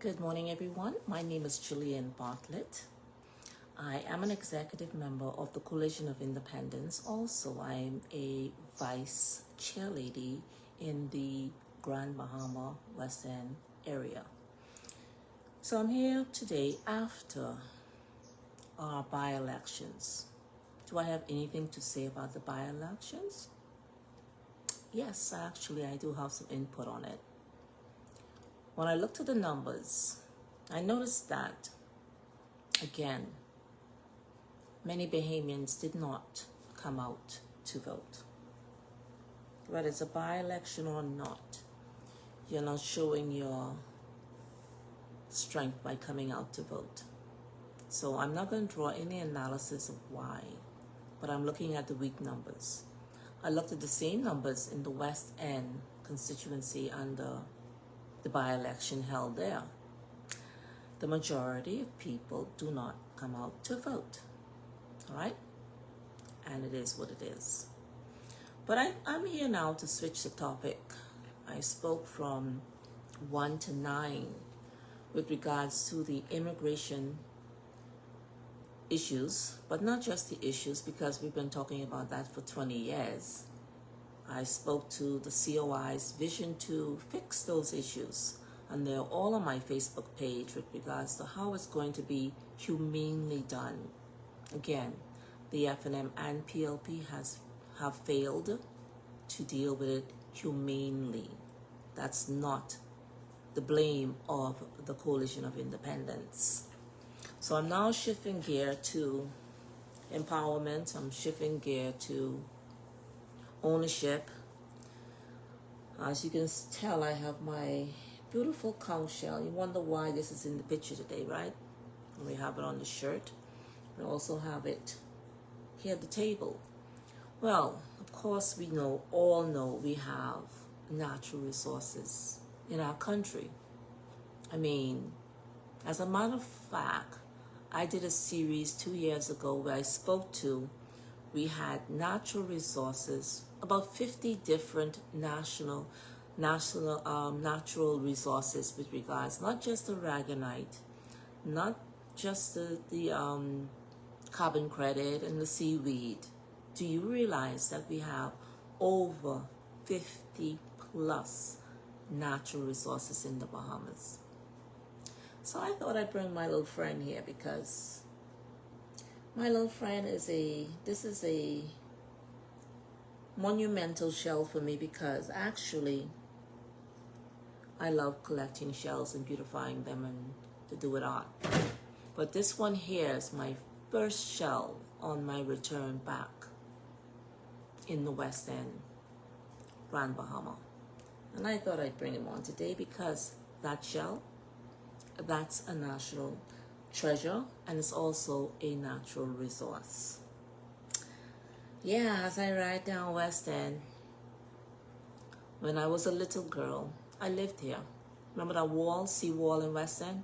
Good morning, everyone. My name is Julian Bartlett. I am an executive member of the Coalition of Independence. Also, I'm a vice chair lady in the Grand Bahama West End area. So I'm here today after our by-elections. Do I have anything to say about the by-elections? Yes, actually, I do have some input on it. When I looked at the numbers, I noticed that, again, many Bahamians did not come out to vote. Whether it's a by-election or not, you're not showing your strength by coming out to vote. So I'm not going to draw any analysis of why, but I'm looking at the weak numbers. I looked at the same numbers in the West End constituency under the by-election held there. The majority of people do not come out to vote, all right? And it is what it is. But I'm here now to switch the topic. I spoke from 1 to 9 with regards to the immigration issues, but not just the issues, because we've been talking about that for 20 years. I spoke to the COI's vision to fix those issues, and they're all on my Facebook page with regards to how it's going to be humanely done. Again, the FNM and PLP have failed to deal with it humanely. That's not the blame of the Coalition of Independence. So I'm now shifting gear to empowerment. I'm shifting gear to ownership. As you can tell, I have my beautiful conch shell. You wonder why this is in the picture today, right? And we have it on the shirt. We also have it here at the table. Well, of course, we all know we have natural resources in our country. I mean, as a matter of fact, I did a series 2 years ago where I spoke to, we had natural resources, about 50 different natural resources with regards, not just the aragonite, not just the carbon credit and the seaweed. Do you realize that we have over 50 plus natural resources in the Bahamas? So I thought I'd bring my little friend here, because my little friend is a monumental shell for me, because actually I love collecting shells and beautifying them and to do with art. But this one here is my first shell on my return back in the West End, Grand Bahama. And I thought I'd bring him on today because that shell, that's a national treasure, and it's also a natural resource. Yeah, as I ride down West End, when I was a little girl, I lived here. Remember that sea-wall in West End?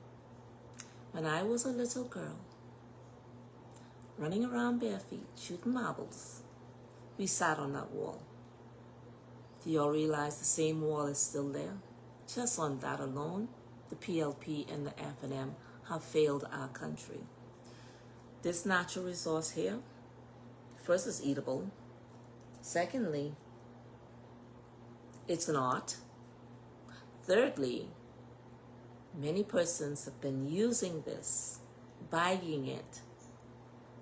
When I was a little girl, running around bare feet, shooting marbles, we sat on that wall. Do you all realize the same wall is still there? Just on that alone, the PLP and the FNM have failed our country. This natural resource here, first, is eatable. Secondly, it's an art. Thirdly, many persons have been using this, buying it,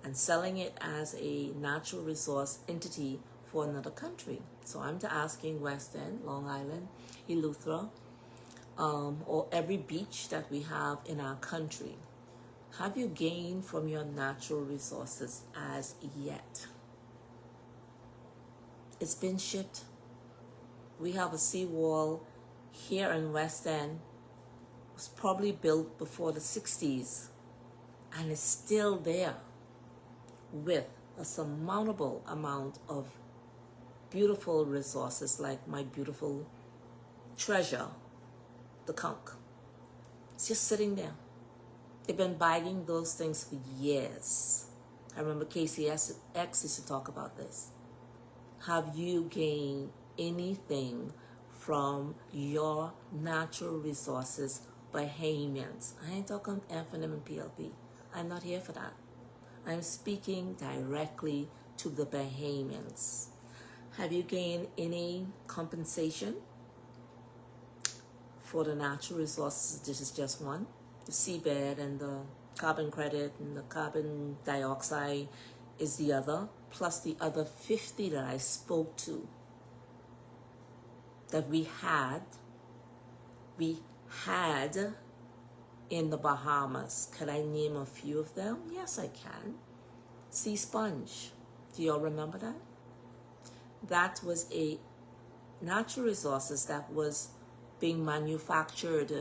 and selling it as a natural resource entity for another country. So I'm asking West End, Long Island, Eleuthera, or every beach that we have in our country, have you gained from your natural resources as yet? It's been shipped. We have a seawall here in West End. It was probably built before the 60s, and it's still there with a surmountable amount of beautiful resources, like my beautiful treasure, the conch. It's just sitting there. They've been buying those things for years. I remember KCX used to talk about this. Have you gained anything from your natural resources Bahamians. I ain't talking FM and PLP. I'm not here for that. I'm speaking directly to the Bahamians. Have you gained any compensation for the natural resources? This is just one. The seabed and the carbon credit and the carbon dioxide is the other, plus the other 50 that I spoke to that we had in the Bahamas. Can I name a few of them? Yes, I can. Sea sponge. Do y'all remember that? That was a natural resources that was being manufactured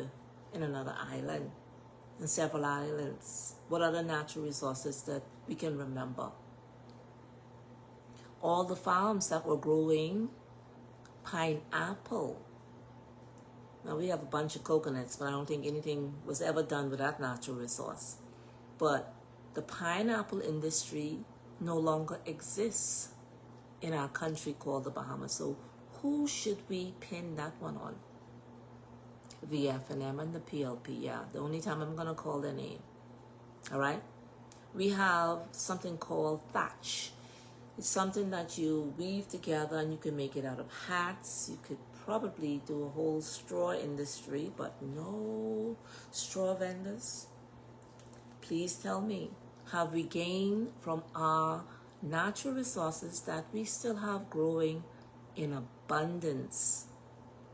in another island, in several islands. What other natural resources that we can remember? All the farms that were growing pineapple. Now we have a bunch of coconuts, but I don't think anything was ever done with that natural resource. But the pineapple industry no longer exists in our country called the Bahamas. So who should we pin that one on? The F&M and the PLP, yeah. The only time I'm going to call their name. All right? We have something called thatch. It's something that you weave together and you can make it out of hats. You could probably do a whole straw industry, but no straw vendors. Please tell me, have we gained from our natural resources that we still have growing in abundance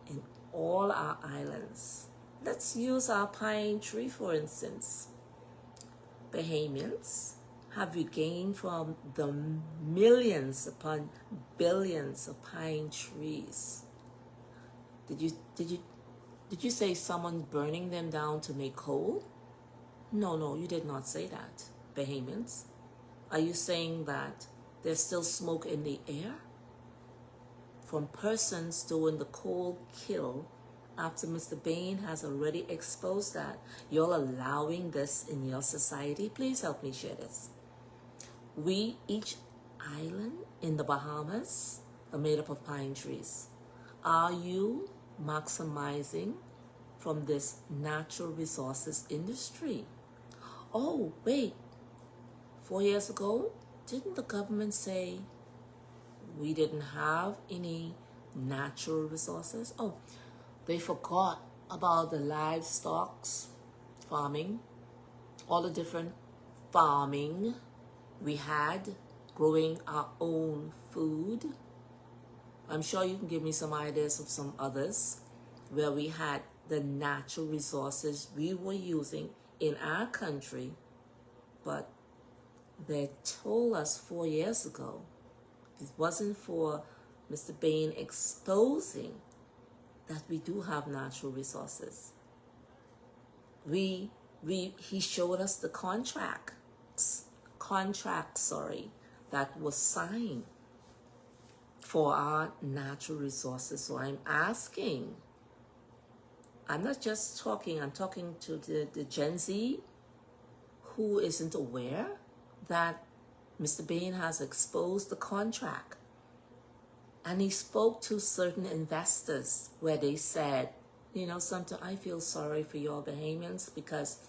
in all our islands? Let's use our pine tree, for instance. Bahamians, have you gained from the millions upon billions of pine trees? Did you say someone's burning them down to make coal? No, you did not say that, Bahamians. Are you saying that there's still smoke in the air from persons doing the coal kill after Mr. Bain has already exposed that? You're allowing this in your society? Please help me share this. We, each island in the Bahamas, are made up of pine trees. Are you maximizing from this natural resources industry? Oh, wait. 4 years ago, didn't the government say we didn't have any natural resources? Oh, they forgot about the livestock farming, all the different farming we had, growing our own food. I'm sure you can give me some ideas of some others where we had the natural resources we were using in our country, but they told us 4 years ago, if it wasn't for Mr. Bain exposing that we do have natural resources, he showed us the contracts, that was signed for our natural resources. So I'm asking, I'm not just talking, I'm talking to the Gen Z who isn't aware that Mr. Bain has exposed the contract. And he spoke to certain investors where they said, you know something, I feel sorry for your Bahamians, because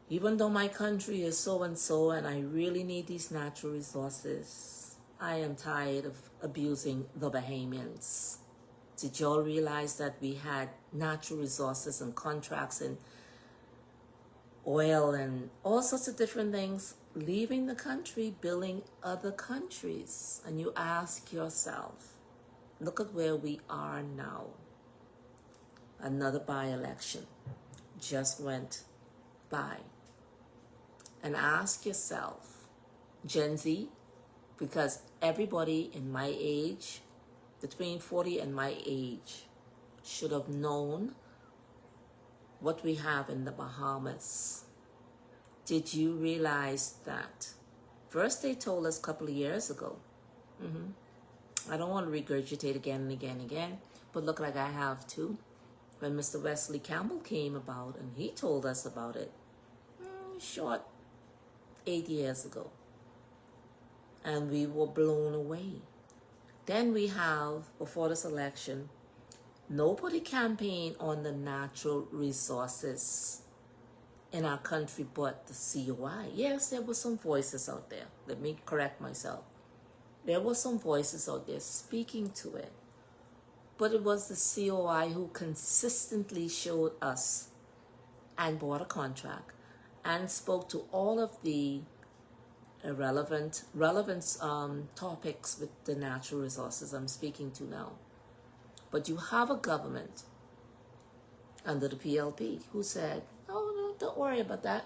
even though my country is so and so and I really need these natural resources, I am tired of abusing the Bahamians. Did y'all realize that we had natural resources and contracts and oil and all sorts of different things leaving the country, building other countries? And you ask yourself, look at where we are now. Another by-election just went by. And ask yourself, Gen Z, because everybody in my age, between 40 and my age, should have known what we have in the Bahamas. Did you realize that? First, they told us a couple of years ago. I don't want to regurgitate again and again and again, but look like I have too. When Mr. Wesley Campbell came about and he told us about it, short 8 years ago. And we were blown away. Then we have, before this election, Nobody campaigned on the natural resources in our country but the COI. Yes, there were some voices out there. Let me correct myself. There were some voices out there speaking to it. But it was the COI who consistently showed us and bought a contract and spoke to all of the relevant topics with the natural resources I'm speaking to now. But you have a government under the PLP who said, oh, no, don't worry about that.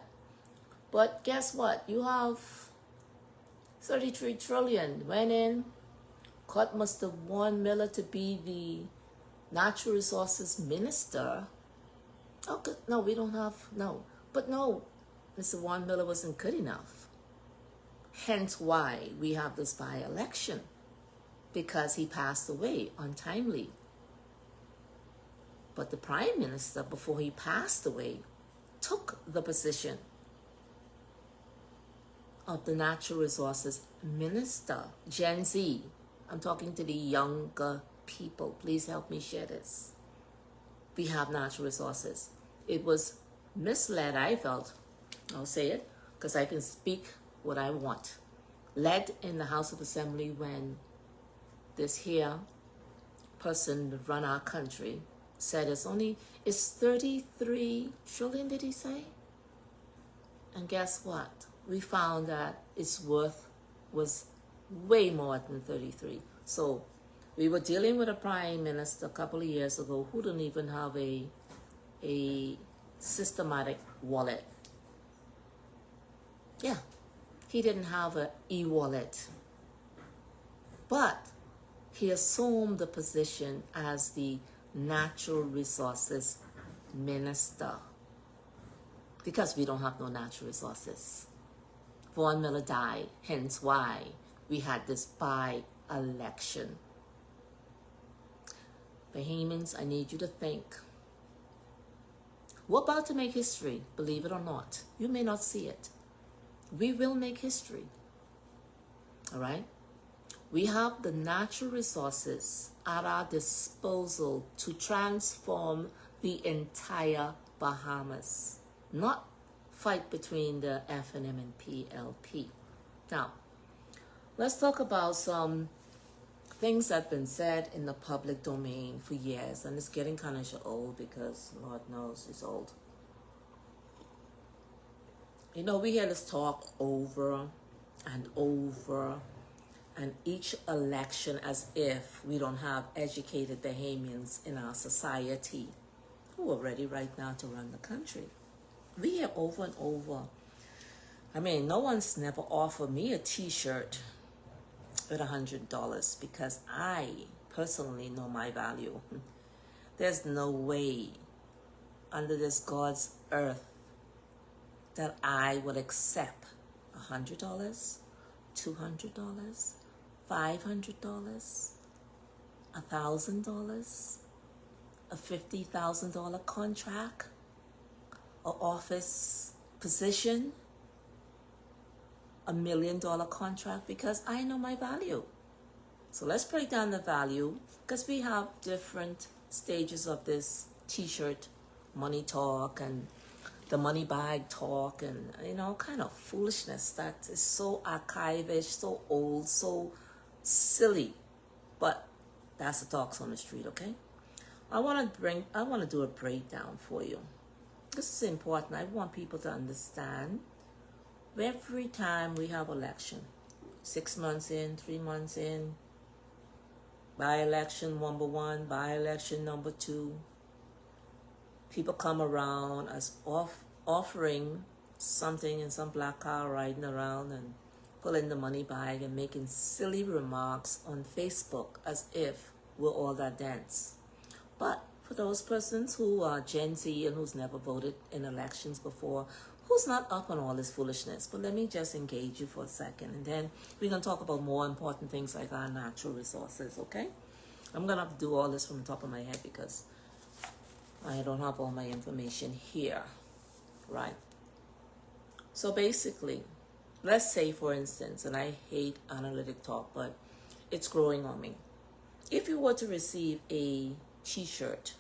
But guess what? You have 33 trillion went in, cut Mr. Warren Miller to be the natural resources minister. Oh, good. No, we don't have, no. But no, Mr. Warren Miller wasn't good enough. Hence why we have this by-election, because he passed away untimely. But the Prime Minister, before he passed away, took the position of the Natural Resources Minister. Gen Z, I'm talking to the younger people. Please help me share this. We have natural resources. It was misled, I felt. I'll say it, because I can speak what I want. Led in the House of Assembly when this here person that run our country said it's 33 trillion, did he say? And guess what? We found that its worth was way more than 33. So we were dealing with a prime minister a couple of years ago who didn't even have a systematic wallet. Yeah, he didn't have an e-wallet. But he assumed the position as the Natural Resources Minister because we don't have no natural resources. Vaughan Miller died, hence why we had this by-election. Bahamians, I need you to think. We're about to make history, believe it or not. You may not see it. We will make history. All right? We have the natural resources at our disposal to transform the entire Bahamas, not fight between the FNM and PLP. Now, let's talk about some things that have been said in the public domain for years, and it's getting kind of old because Lord knows it's old. You know, we hear this talk over and over, and each election as if we don't have educated Bahamians in our society who are ready right now to run the country. We hear over and over. I mean, no one's never offered me a t-shirt with $100 because I personally know my value. There's no way under this God's earth that I would accept $100, $200, $500, $1,000, a $50,000 contract, an office position, $1 million contract, because I know my value. So let's break down the value, because we have different stages of this t-shirt money talk and the money bag talk, and kind of foolishness that is so archivish, so old, so silly. But that's the talks on the street. Okay, I want to do a breakdown for you. This is important. I want people to understand. Every time we have election, 6 months in, 3 months in, by-election number 1, by-election number 2, people come around as offering something in some black car riding around and pulling the money bag and making silly remarks on Facebook as if we're all that dense. But for those persons who are Gen Z and who's never voted in elections before, who's not up on all this foolishness, but let me just engage you for a second, and then we can talk about more important things like our natural resources, okay? I'm going to have to do all this from the top of my head because I don't have all my information here, right? So basically, let's say, for instance, and I hate analytic talk, but it's growing on me. If you were to receive a t-shirt.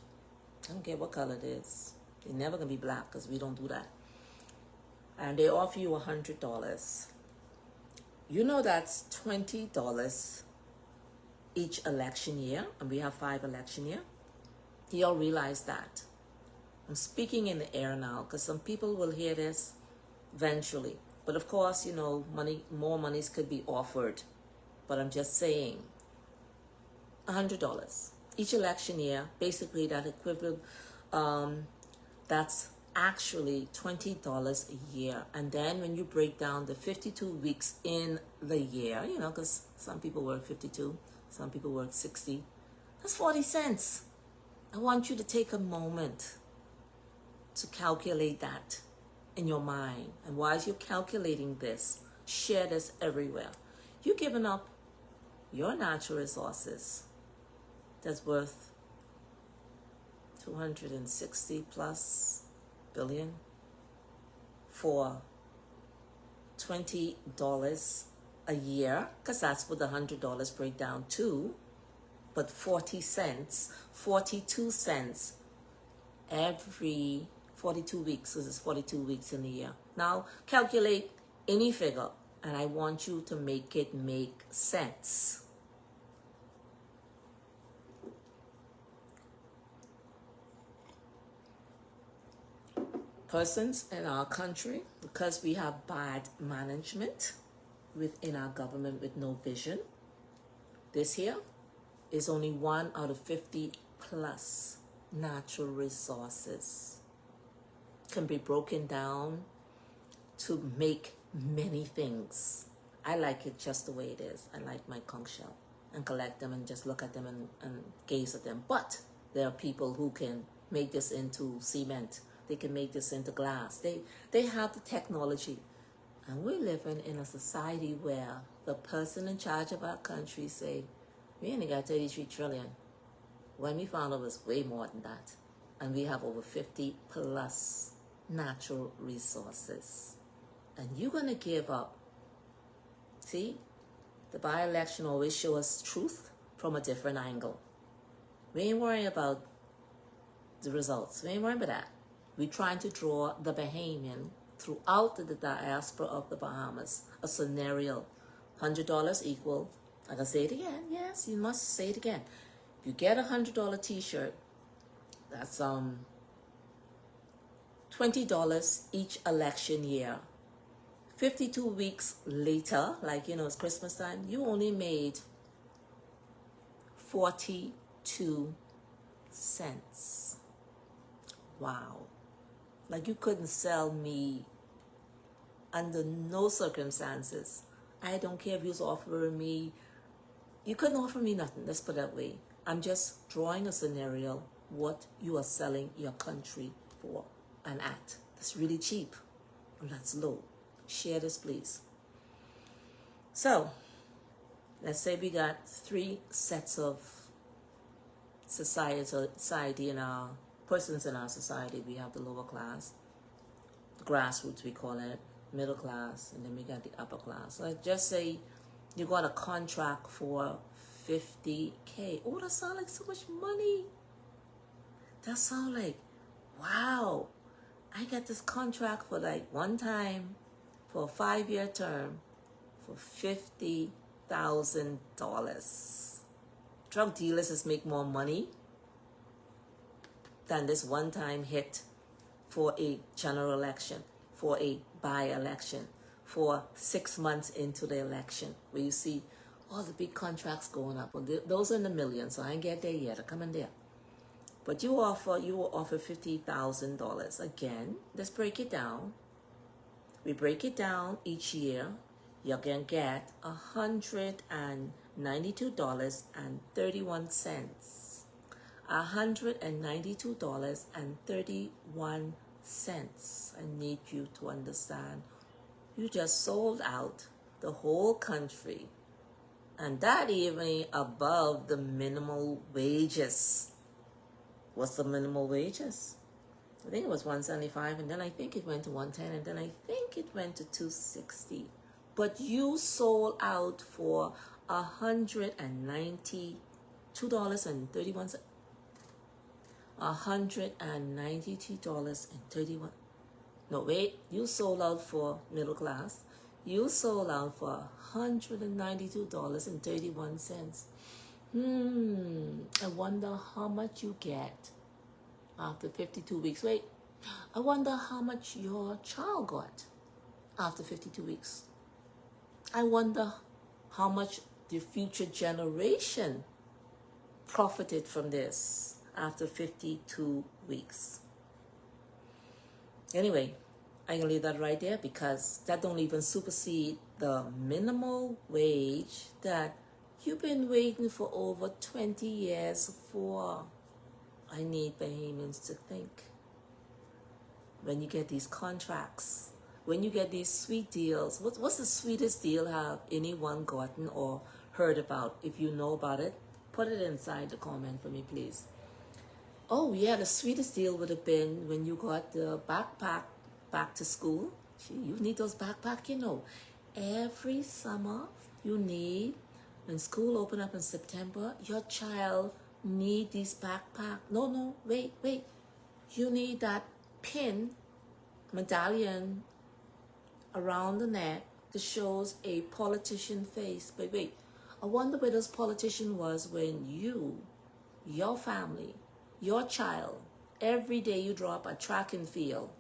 I don't care what color it is. They're never going to be black because we don't do that. And they offer you $100. You know that's $20 each election year, and we have 5 election year. Do y'all realize that? I'm speaking in the air now because some people will hear this eventually. But of course, you know, more monies could be offered. But I'm just saying, $100 each election year, basically that equivalent, that's actually $20 a year. And then when you break down the 52 weeks in the year, you know, because some people work 52, some people work 60, that's 40 cents. I want you to take a moment to calculate that in your mind. And while you're calculating this, share this everywhere. You're giving up your natural resources that's worth 260 plus billion for $20 a year, because that's what the $100 break down to. But 40 cents, 42 cents every 42 weeks, because it's 42 weeks in a year. Now, calculate any figure, and I want you to make it make sense. Persons in our country, because we have bad management within our government with no vision, this here is only 1 out of 50 plus natural resources can be broken down to make many things. I like it just the way it is. I like my conch shell and collect them and just look at them and gaze at them. But there are people who can make this into cement. They can make this into glass. They have the technology. And we're living in a society where the person in charge of our country say, we only got 33 trillion. When we found out it was way more than that. And we have over 50 plus natural resources. And you're going to give up. See, the by-election always shows us truth from a different angle. We ain't worrying about the results. We ain't worrying about that. We're trying to draw the Bahamian throughout the diaspora of the Bahamas a scenario. $100 equal, I can say it again, yes, you must say it again. You get a $100 t-shirt, that's $20 each election year. 52 weeks later, like, you know, it's Christmas time, you only made 42 cents. Wow. Like, you couldn't sell me under no circumstances. I don't care if you was offering me, you couldn't offer me nothing, let's put it that way. I'm just drawing a scenario, what you are selling your country for and at. That's really cheap, and that's low. Share this, please. So, let's say we got 3 sets of society in our persons in our society. We have the lower class, the grassroots we call it, middle class, and then we got the upper class. So let's just say you got a contract for $50K. Oh, that sounds like so much money. That sounds like, wow, I got this contract for like one time for a 5-year term for $50,000. Drug dealers just make more money than this one-time hit for a general election, for a by-election, for 6 months into the election, where you see all the big contracts going up. Well, those are in the millions, so I ain't get there yet. I'm coming there. But you will offer $50,000. Again, let's break it down. We break it down each year. You can get $192.31. $192.31. I need you to understand. You just sold out the whole country, and that even above the minimal wages. What's the minimal wages? I think it was $175, and then I think it went to $110, and then I think it went to $260. But you sold out for $192.31. $192.31. No, wait, you sold out for middle class. You sold out for $192.31. I wonder how much you get after 52 weeks. Wait, I wonder how much your child got after 52 weeks. I wonder how much the future generation profited from this after 52 weeks. Anyway, I can leave that right there because that don't even supersede the minimal wage that you've been waiting for over 20 years for. I need Bahamians to think. When you get these contracts, when you get these sweet deals, what's the sweetest deal have anyone gotten or heard about? If you know about it, put it inside the comment for me, please. Oh yeah, the sweetest deal would have been when you got the backpack back to school. You need those backpacks, you know. Every summer you need, when school open up in September, your child need these backpack. No, wait. You need that pin, medallion around the neck that shows a politician face. But wait, I wonder where this politician was when you, your family, your child, every day you drop a track and field.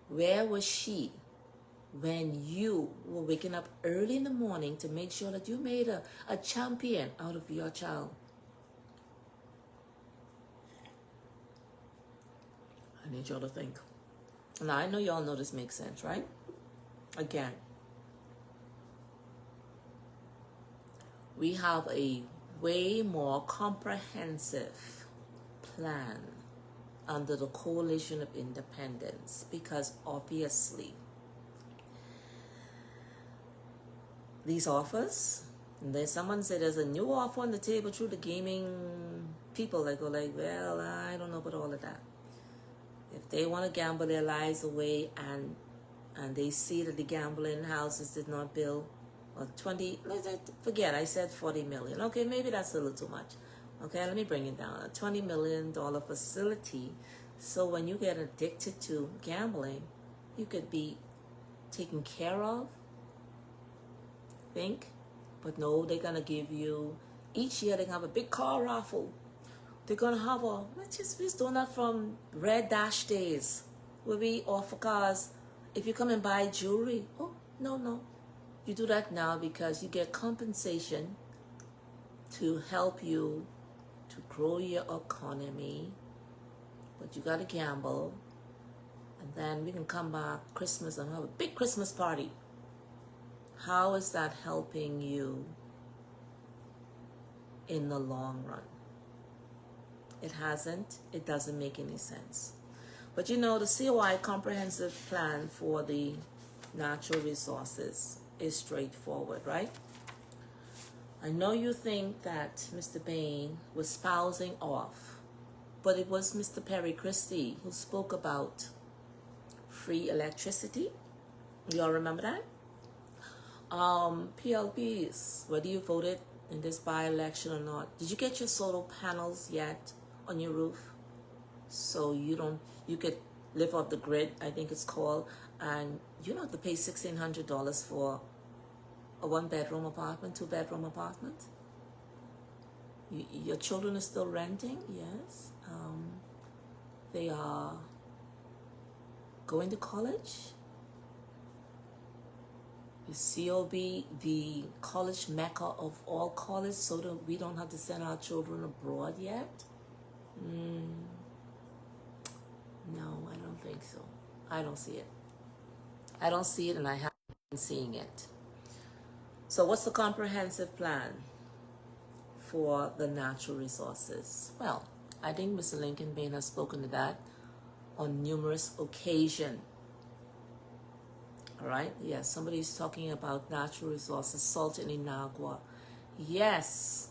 Where was she when you were waking up early in the morning to make sure that you made a champion out of your child? I need y'all to think. Now, I know y'all know this makes sense, right? Again, we have a way more comprehensive plan under the Coalition of Independence because obviously these offers, and there's someone said there's a new offer on the table through the gaming people that go like, well, I don't know about all of that. If they want to gamble their lives away and they see that the gambling houses did not build, or 20, forget, I said 40 million. Okay, maybe that's a little too much. Okay, let me bring it down. A $20 million facility. So when you get addicted to gambling, you could be taken care of. Think. But no, they're going to give you, each year they're going to have a big car raffle. They're going to have we're just doing that from Red Dash days, where we offer cars. If you come and buy jewelry, oh, no. You do that now because you get compensation to help you to grow your economy. But you got to gamble. And then we can come back Christmas and have a big Christmas party. How is that helping you in the long run? It hasn't. It doesn't make any sense. But you know, the COI comprehensive plan for the natural resources is straightforward, right? I know you think that Mr. Bain was spousing off, but it was Mr. Perry Christie who spoke about free electricity. You all remember that? PLPs, whether you voted in this by-election or not, did you get your solar panels yet on your roof? So you could live off the grid, I think it's called, and you don't have to pay $1,600 for a 1-bedroom apartment, 2-bedroom apartment. Your children are still renting, yes. They are going to college. Is COB the college mecca of all college, so that we don't have to send our children abroad yet? No, I don't think so. I don't see it. I don't see it, and I haven't been seeing it. So what's the comprehensive plan for the natural resources? Well, I think Mr. Lincoln Bain has spoken to that on numerous occasions. All right? Yes, somebody's talking about natural resources, salt in Inagua. Yes,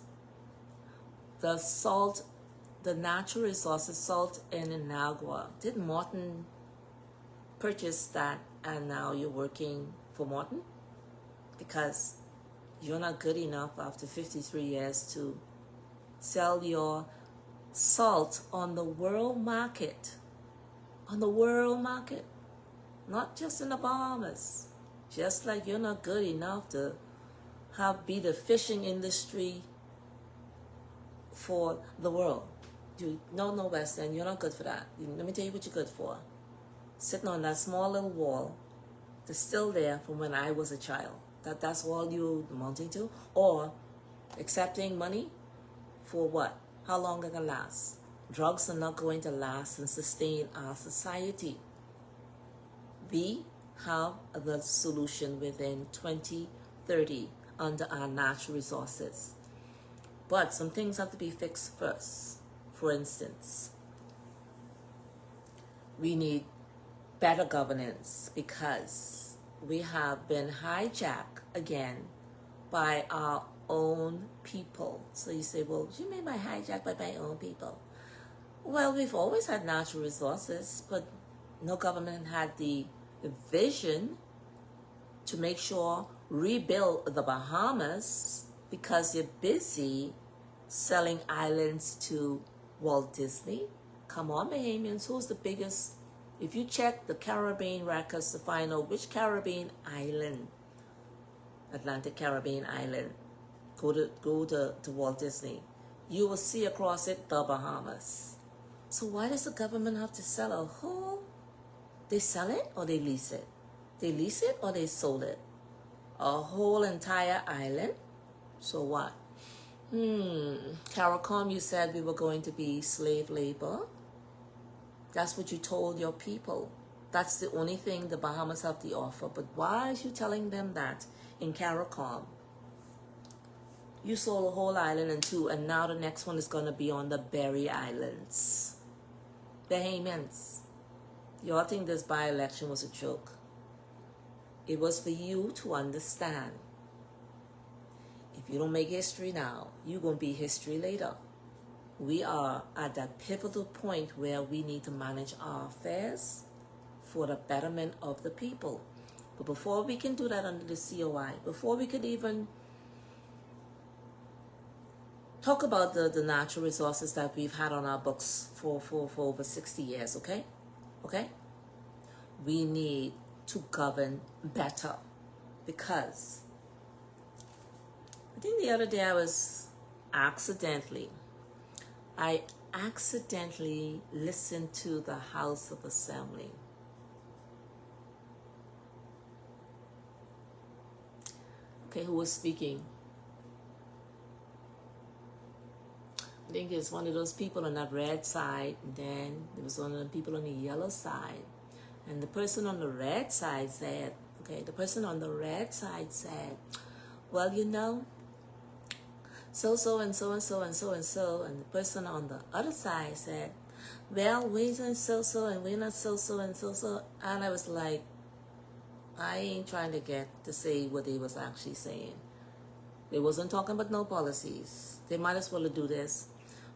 the salt, the natural resources, salt in Inagua. Did Morton purchase that and now you're working for Morton? Because you're not good enough after 53 years to sell your salt on the world market. On the world market. Not just in the Bahamas. Just like you're not good enough to be the fishing industry for the world. No, West End, you're not good for that. Let me tell you what you're good for. Sitting on that small little wall that's still there from when I was a child. That's all you're amounting to? Or accepting money for what? How long it can last? Drugs are not going to last and sustain our society. We have the solution within 2030 under our natural resources. But some things have to be fixed first. For instance, we need better governance because we have been hijacked again by our own people. So you say, well, what do you mean by hijacked by my own people? Well, we've always had natural resources, but no government had the vision to make sure rebuild the Bahamas because you're busy selling islands to Walt Disney. Come on, Bahamians, who's the biggest? If you check the Caribbean records to find out which Caribbean island, Atlantic Caribbean island, go to Walt Disney, you will see across it the Bahamas. So why does the government have to sell a whole? They sell it or they lease it? They lease it or they sold it? A whole entire island? So what? CARICOM, you said we were going to be slave labor. That's what you told your people. That's the only thing the Bahamas have to offer. But why are you telling them that in CARICOM? You sold a whole island in two, and now the next one is going to be on the Berry Islands. Bahamians, y'all think this by-election was a joke. It was for you to understand. If you don't make history now, you're going to be history later. We are at that pivotal point where we need to manage our affairs for the betterment of the people. But before we can do that under the COI, before we could even talk about the natural resources that we've had on our books for over 60 years, okay? Okay? We need to govern better because I think the other day I accidentally listened to the House of Assembly. Okay, who was speaking? I think it's one of those people on that red side, and then there was one of the people on the yellow side. And the person on the red side said, well, you know, so and so and so and so and so, and the person on the other side said, well, we're not so and we're not so and so, and I was like, I ain't trying to get to say what they was actually saying. They wasn't talking about no policies. They might as well do this.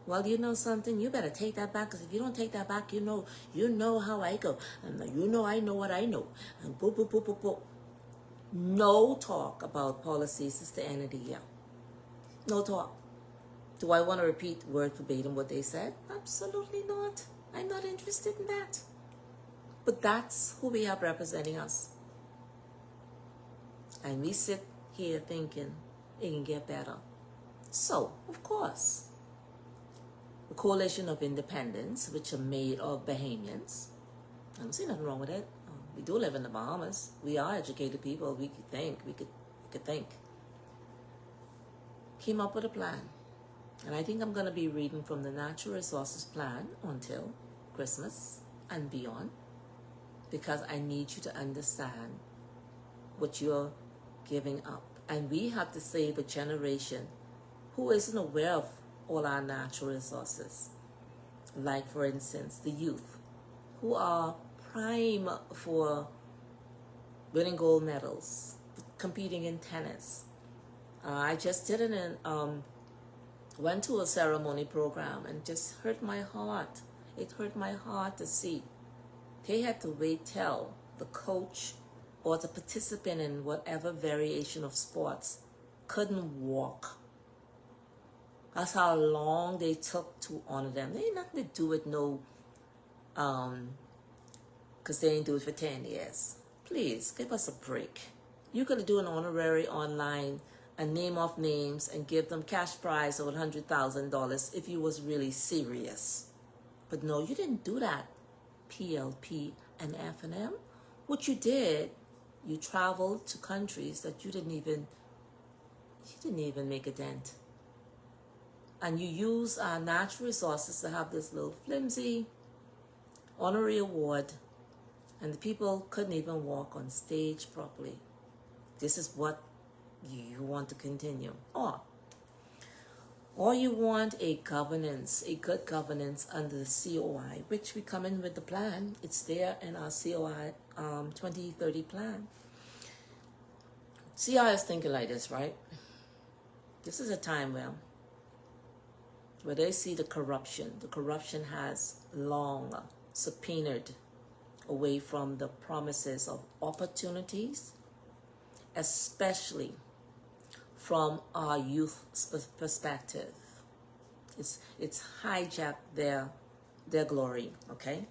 Well, you know something, you better take that back, because if you don't take that back, you know how I go, and I know what I know, and boop, boop, boop, boop, boop. No talk about policies is the end of the year. No talk. Do I want to repeat word verbatim what they said? Absolutely not. I'm not interested in that. But that's who we have representing us. And we sit here thinking it can get better. So, of course, the Coalition of Independence, which are made of Bahamians, I don't see nothing wrong with it. We do live in the Bahamas. We are educated people. We could think. We could think. Came up with a plan. And I think I'm going to be reading from the Natural Resources Plan until Christmas and beyond, because I need you to understand what you're giving up. And we have to save a generation who isn't aware of all our natural resources. Like, for instance, the youth, who are prime for winning gold medals, competing in tennis. I just did went to a ceremony program and just hurt my heart. It hurt my heart to see they had to wait till the coach or the participant in whatever variation of sports couldn't walk. That's how long they took to honor them. They ain't nothing to do with no, because they ain't do it for 10 years. Please, give us a break. You could do an honorary online and name off names and give them cash prize of $100,000 if you was really serious. But no, you didn't do that, PLP and F&M. What you did, you traveled to countries that you didn't even make a dent. And you use our natural resources to have this little flimsy honorary award, and the people couldn't even walk on stage properly. This is what you want to continue. Or you want a governance, a good governance under the COI, which we come in with the plan. It's there in our COI 2030 plan. COI is thinking like this, right? This is a time where they see the corruption. The corruption has long subpoenaed away from the promises of opportunities, especially from our youth perspective. It's hijacked their glory, okay?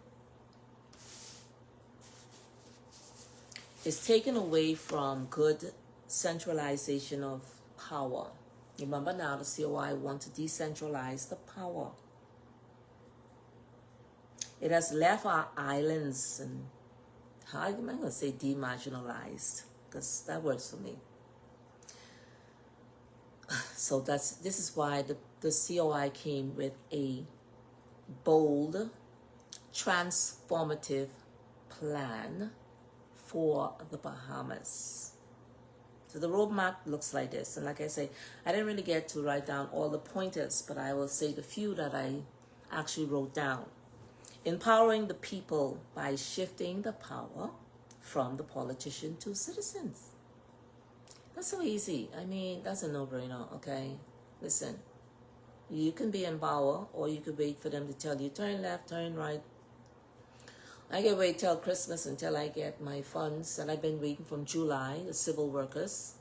It's taken away from good centralization of power. Remember now, the COI want to decentralize the power. It has left our islands, and I'm going to say demarginalized, because that works for me. So this is why the COI came with a bold, transformative plan for the Bahamas. So the roadmap looks like this. And like I say, I didn't really get to write down all the pointers, but I will say the few that I actually wrote down. Empowering the people by shifting the power from the politician to citizens. That's so easy. I mean, that's a no-brainer, okay? Listen, you can be in power, or you could wait for them to tell you, turn left, turn right. I can wait till Christmas until I get my funds, and I've been waiting from July, the civil workers,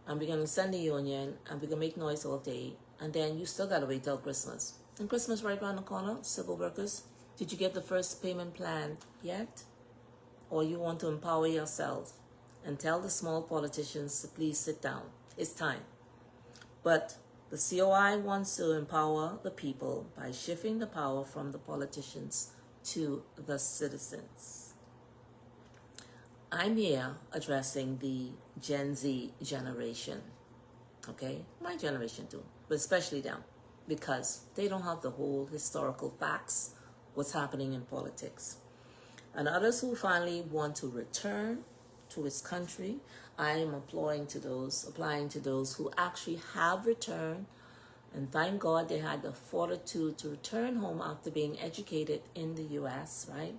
and we're going to send the union, and we're going to make noise all day, and then you still got to wait till Christmas. And Christmas right around the corner, civil workers. Did you get the first payment plan yet? Or you want to empower yourself and tell the small politicians to please sit down? It's time. But the COI wants to empower the people by shifting the power from the politicians to the citizens. I'm here addressing the Gen Z generation, okay? My generation too, but especially them, because they don't have the whole historical facts, what's happening in politics. And others who finally want to return to his country, I am applying to those who actually have returned, and thank God they had the fortitude to return home after being educated in the U.S., right?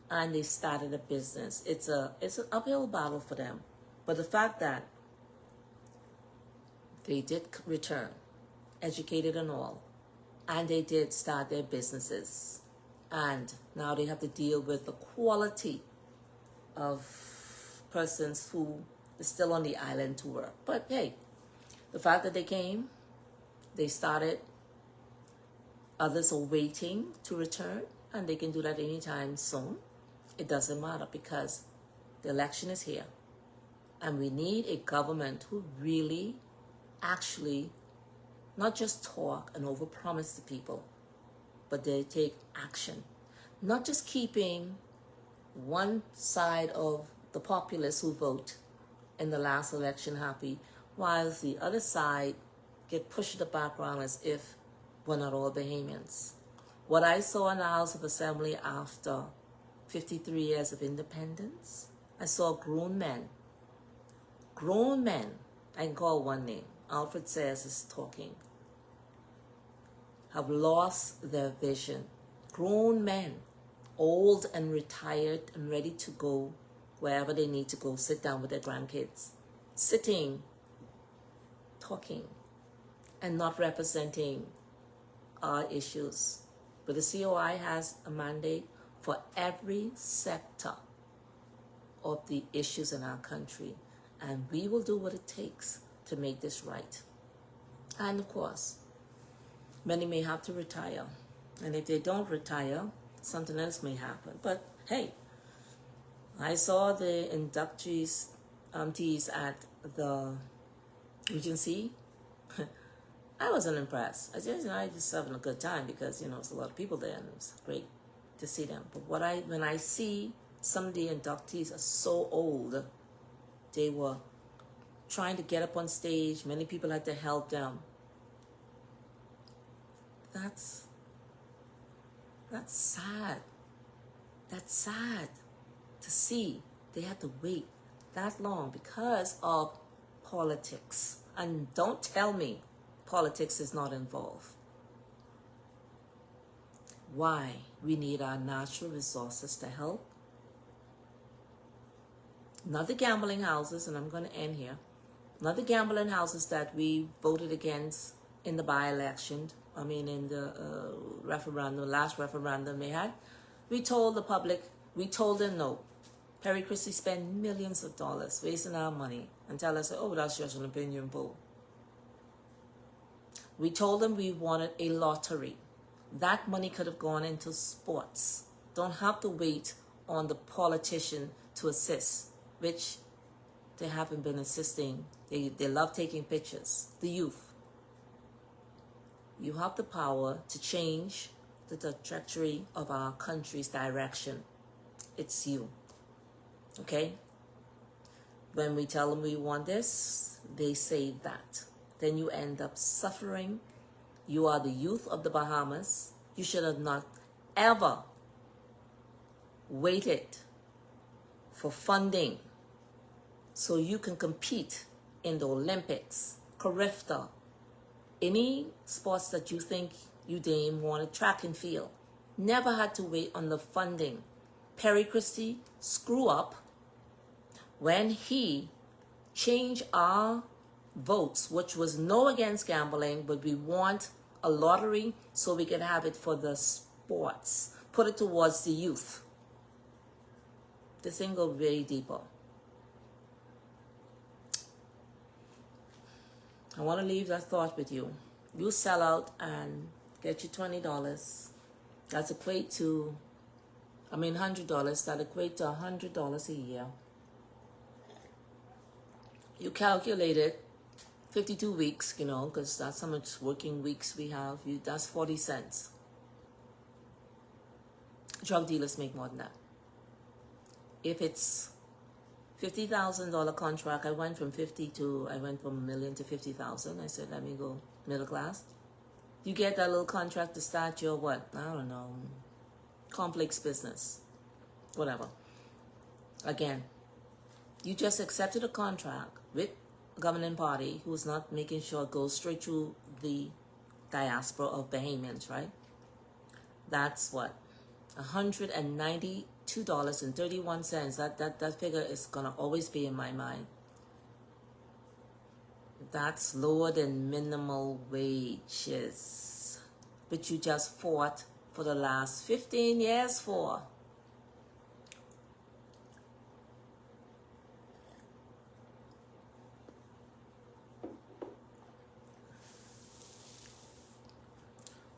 And they started a business. It's an uphill battle for them. But the fact that they did return, educated and all, and they did start their businesses, and now they have to deal with the quality of persons who is still on the island to work. But hey, the fact that they came, they started, others are waiting to return, and they can do that anytime soon. It doesn't matter, because the election is here, and we need a government who really actually not just talk and overpromise to people, but they take action. Not just keeping one side of the populace who vote in the last election happy, while the other side get pushed to the background as if we're not all Bahamians. What I saw in the House of Assembly after 53 years of independence, I saw grown men, I can call one name, Alfred Sayers is talking, have lost their vision. Grown men, old and retired and ready to go wherever they need to go, sit down with their grandkids, sitting, talking, and not representing our issues. But the COI has a mandate for every sector of the issues in our country, and we will do what it takes to make this right. And of course, Many may have to retire. And if they don't retire, something else may happen. But hey, I saw the inductees teas at the Regency. I wasn't impressed. I just having a good time because, there's a lot of people there and it was great to see them. But when I see some of the inductees are so old, they were trying to get up on stage. Many people had to help them. That's sad. That's sad to see they had to wait that long because of politics. And don't tell me politics is not involved. Why? We need our natural resources to help. Not the gambling houses, and I'm going to end here. Not the gambling houses that we voted against in the by-election. In the referendum, last referendum they had. We told the public, we told them no. Perry Christie spent millions of dollars wasting our money and tell us, oh, that's just an opinion poll. We told them we wanted a lottery. That money could have gone into sports. Don't have to wait on the politician to assist, which they haven't been assisting. They love taking pictures. The youth. You have the power to change the trajectory of our country's direction. It's you. Okay? When we tell them we want this, they say that. Then you end up suffering. You are the youth of the Bahamas. You should have not ever waited for funding so you can compete in the Olympics, Carifta, any sports that you think you deem want, track and field. Never had to wait on the funding. Perry Christie screw up when he changed our votes, which was no against gambling, but we want a lottery so we can have it for the sports. Put it towards the youth. This thing go way deeper. I want to leave that thought with you. You sell out and get you $20. That's equate to, $100. That equate to $100 a year. You calculate it, 52 weeks, because that's how much working weeks we have. That's 40 cents. Drug dealers make more than that. If it's $50,000 contract, I went from $1 million to 50,000. I said, let me go middle class. You get that little contract to start your what? I don't know. Complex business. Whatever. Again, you just accepted a contract with a governing party who's not making sure it goes straight to the diaspora of Bahamians, right? That's what? $192.31. That figure is gonna always be in my mind. That's lower than minimal wages, which you just fought for the last 15 years for.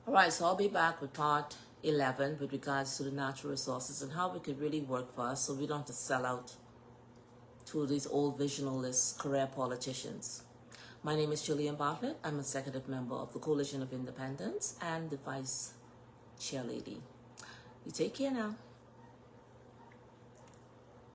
All right, so I'll be back with part 11 with regards to the natural resources and how we could really work for us so we don't have to sell out to these old visionalist career politicians. My name is Julian Bartlett. I'm executive member of the Coalition of Independents and the vice chair lady. You take care now.